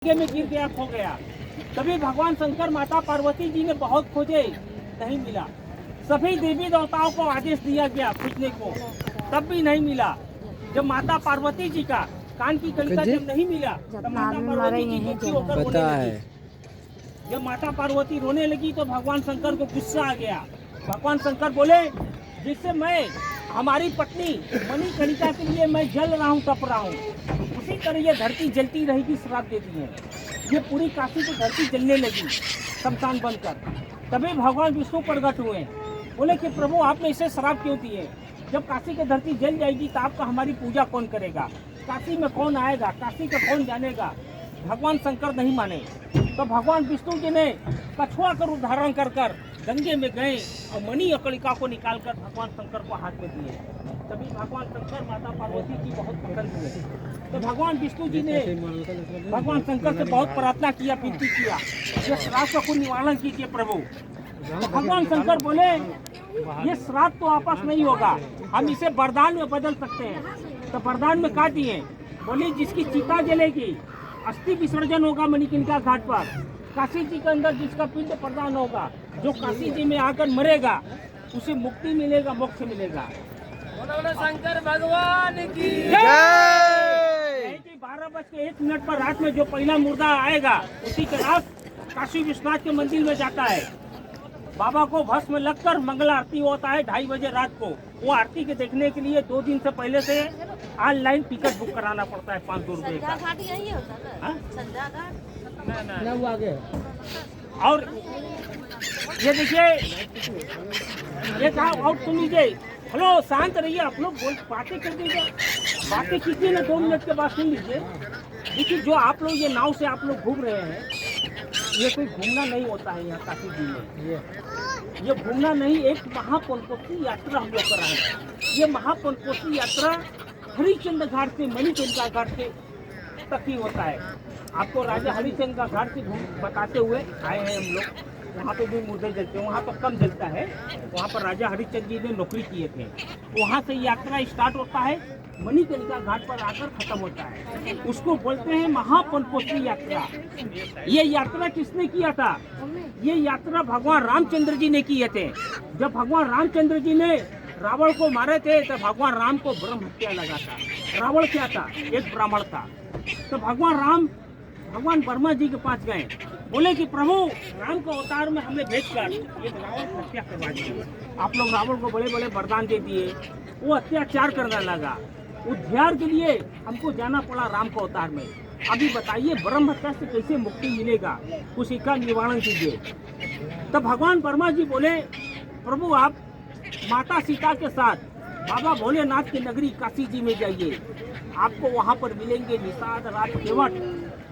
में गिर गया, खो गया। तभी भगवान शंकर माता पार्वती जी ने बहुत खोजे, नहीं मिला। सभी देवी देवताओं को आदेश दिया गया खोजने को, तब भी नहीं मिला। जब माता पार्वती जी का कान की कलिका जब नहीं मिला, तब माता पार्वती जी दुखी होकर रोने लगी। जब माता पार्वती रोने लगी तो भगवान शंकर को गुस्सा आ गया। भगवान शंकर बोले, जिससे मैं हमारी पत्नी मणि कलिका के लिए मैं जल रहा हूँ, तप रहा हूँ, उसी तरह ये धरती जलती रहेगी, श्राप दे दिए। ये पूरी काशी की धरती जलने लगी, शमशान बनकर। तभी भगवान विष्णु प्रकट हुए, बोले कि प्रभु आपने इसे श्राप क्यों दिए? जब काशी की धरती जल जाएगी तो आपका हमारी पूजा कौन करेगा? काशी में कौन आएगा? काशी का कौन जानेगा? भगवान शंकर नहीं माने। तो भगवान विष्णु जी ने कछुआ कर उदाहरण कर गंगे में गए और मणि और कलिका को निकालकर भगवान शंकर को हाथ में दिए। तभी भगवान शंकर माता पार्वती की बहुत प्रसन्न हुए। तो भगवान विष्णु जी ने भगवान शंकर से बहुत प्रार्थना किया, विनती किया, ये श्राप का निवारण कीजिए प्रभु। तो भगवान शंकर बोले, ये श्राप तो वापस नहीं होगा, हम इसे वरदान में बदल सकते हैं। तो वरदान में क्या दिए? बोले, जिसकी चिता जलेगी, अस्थि विसर्जन होगा मणिकर्णिका घाट पर, काशी जी के अंदर जिसका पिंड प्रदान होगा, जो काशी जी में आकर मरेगा उसे मुक्ति मिलेगा, मोक्ष मिलेगा। शंकर भगवान की जय। 12:01 पर रात में जो पहला मुर्दा आएगा उसी के रात काशी विश्वनाथ के मंदिर में जाता है। बाबा को भस्म लगकर मंगल आरती होता है 2:30 बजे रात को। वो आरती के देखने के लिए 2 दिन से पहले से ऑनलाइन टिकट बुक कराना पड़ता है 500 रुपए का। आगे और ये देखिए, ये कहा और सुन लीजिए। हेलो, शांत रहिए, आप लोग बातें कर दीजिए, बातें कीजिए ना, 2 मिनट के बाद सुन लीजिए। देखिए, जो आप लोग ये नाव से आप लोग घूम रहे हैं, ये कोई घूमना नहीं होता है यहाँ काशी जी में। ये घूमना नहीं, एक महापंचकोसी यात्रा हम लोग कर रहे हैं। ये महापंचकोसी यात्रा हरिश्चंद्र घाट से मणिकर्णिका घाट से तक ही होता है। आपको राजा हरिश्चंद्र का घाट से बताते हुए आए हैं हम लोग। वहाँ पे भी मुर्दे जलते हैं, वहाँ पर कम जलता है। वहाँ पर राजा हरिश्चंद्र जी ने नौकरी किए थे। वहाँ से यात्रा स्टार्ट होता है, मणिकर्णिका घाट पर आकर खत्म होता है। उसको बोलते हैं महापंचकोसी यात्रा। ये यात्रा किसने किया था? ये यात्रा भगवान रामचंद्र जी ने किए थे। जब भगवान रामचंद्र जी ने रावण को मारे थे तो भगवान राम को ब्रह्म हत्या लगा था। रावण क्या था? एक ब्राह्मण था। तो भगवान वर्मा जी के पास गए, बोले कि प्रभु राम को अवतार में हमें भेजकर एक रावण हत्या करवा दिए। आप लोग रावण को बड़े बड़े वरदान दे दिए, वो अत्याचार करने लगा। उद्धार के लिए हमको जाना पड़ा राम को अवतार में। अभी बताइए ब्रह्म हत्या से कैसे मुक्ति मिलेगा? उसी का निवारण कीजिए। तब भगवान वर्मा जी बोले, प्रभु आप माता सीता के साथ बाबा भोलेनाथ की नगरी काशी जी में जाइए, आपको वहाँ पर मिलेंगे निषाद राज केवट।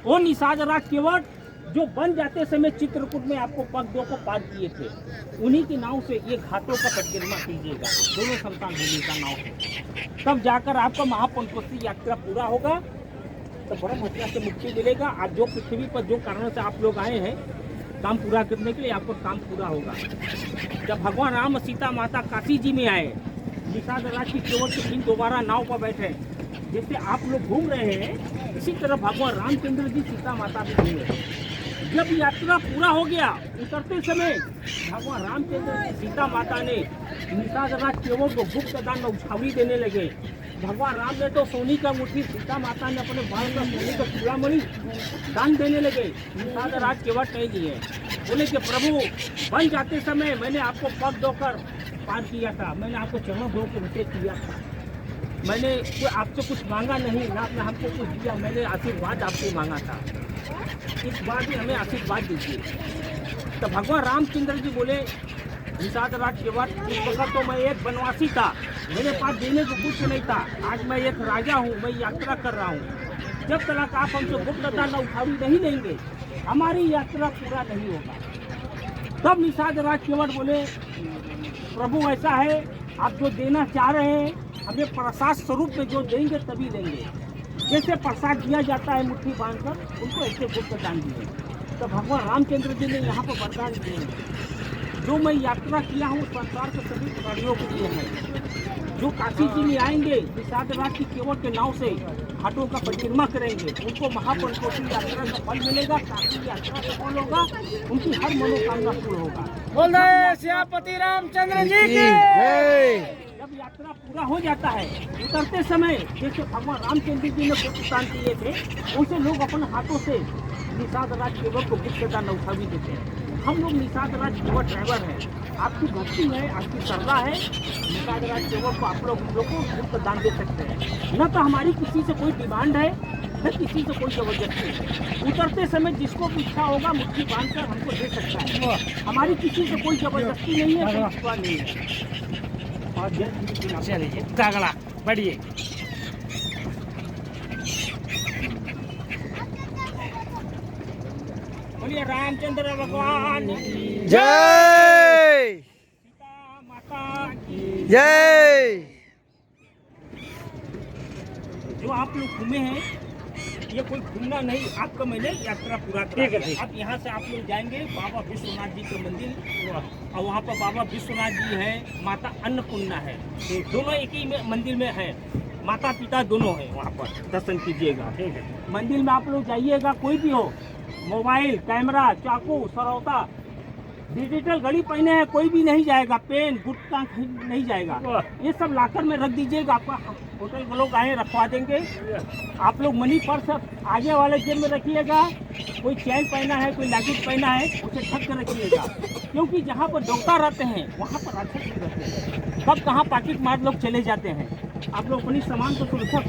वो निषाद राज केवट जो बन जाते समय चित्रकूट में आपको पग 2 को पार किए थे, उन्हीं की नाव से ये घाटों का परिक्रमा कीजिएगा, दोनों शमशान भूमि का नाव से। तब जाकर आपका महापंचकोसी यात्रा पूरा होगा, तो ब्रह्म हत्या से मुक्ति मिलेगा। आज जो पृथ्वी पर जो कारणों से आप लोग आए हैं काम पूरा करने के लिए, आपको काम पूरा होगा। जब भगवान राम और सीता माता काशी जी में आए, निषाद राज की केवट के दिन दोबारा नाव पर बैठे, जैसे आप लोग घूम रहे हैं इसी तरह भगवान रामचंद्र जी सीता माता भी घूमे। जब यात्रा पूरा हो गया, उतरते समय भगवान रामचंद्र जी सीता माता ने निषाद राज केवट को गुप्त दान में उछावरी देने लगे। भगवान राम ने तो सोनी का मुट्ठी, सीता माता ने अपने बाल का सोने का चूड़ामणि दान देने लगे। निषाद राज केवट नहीं दिए। बोले कि प्रभु बन जाते समय मैंने आपको पग धोकर पार किया था, मैंने आपको चरणों धो के निषेध किया था, मैंने आपसे कुछ मांगा नहीं, ना आपने हमको कुछ दिया, मैंने आशीर्वाद आपसे मांगा था, इस बार भी हमें आशीर्वाद दीजिए। तो भगवान रामचंद्र जी बोले, निषाद राज केवट, इस वक्त तो मैं एक वनवासी था, मेरे पास देने को कुछ नहीं था, आज मैं एक राजा हूँ, मैं यात्रा कर रहा हूँ। जब तक आप हमसे गुप्त दान उठावी नहीं लेंगे, हमारी यात्रा पूरा नहीं होगा। तब निषाद राज केवट बोले, प्रभु ऐसा है, आप जो देना चाह रहे हैं हमें प्रसाद स्वरूप में जो देंगे तभी देंगे। जैसे प्रसाद दिया जाता है मुट्ठी बांधकर, उनको ऐसे गुप्त दान दिए। तो भगवान रामचंद्र जी ने यहाँ पर वरदान दिए, जो मैं यात्रा किया हूँ संसार के सभी प्राणियों के लिए है। जो काशी जी में आएंगे निषाद राज की केवट के नाव से, घाटों का परिक्रमा करेंगे, उनको महापंचकोटी यात्रा का फल मिलेगा, काशी यात्रा सफल होगा, उनकी हर मनोकामना पूर्ण होगा। बोल रहे सियापति रामचंद्र जी की जय। जब यात्रा पूरा हो जाता है, उतरते समय जैसे भगवान रामचंद्र जी ने पुत्र दान दिए थे, उनसे लोग अपने हाथों से निषाद राज केवल को गुप्तदान उठा भी देते हैं। हम लोग निषाद राज केवल ड्राइवर हैं, आपकी भक्ति है, आपकी श्रद्धा है, निषाद राज केवल को आप लोग को गुप्त दान दे सकते हैं। न तो हमारी किसी से कोई डिमांड है, न किसी से कोई जबरदस्ती है। उतरते समय जिसको भी इच्छा होगा मुट्ठी बांध कर हमको दे सकता है। हमारी किसी से कोई जबरदस्ती नहीं है, कोई इच्छा नहीं है। और चलिए तगड़ा बढ़िए। बोलिए रामचंद्र भगवान की जय। सीता माता की जय। जो आप लोग घूमे हैं, ये कोई घूमना नहीं, आपका मैंने यात्रा पूरा करा दिया। अब यहाँ से आप लोग जाएंगे बाबा विश्वनाथ जी का मंदिर, और वहाँ पर बाबा विश्वनाथ जी है, माता अन्नपूर्णा है, दोनों एक ही मंदिर में है, माता पिता दोनों है, वहाँ पर दर्शन कीजिएगा। मंदिर में आप लोग जाइएगा, कोई भी हो, मोबाइल, कैमरा, चाकू, सरौता, डिजिटल घड़ी पहने हैं, कोई भी नहीं जाएगा, पेन गुटका नहीं जाएगा, ये सब लाकर में रख दीजिएगा। आपका होटल के लोग आए रखवा देंगे। आप लोग मनी पर्स आगे वाले जेब में रखिएगा, कोई चैन पहना है, कोई लॉकेट पहना है, उसे ढक कर रखिएगा, क्योंकि जहाँ पर डॉक्टर रहते हैं वहाँ पर राक्षस रहते हैं, कब कहाँ पैकेट मार लोग चले जाते हैं। आप लोग अपनी सामान को सुरक्षा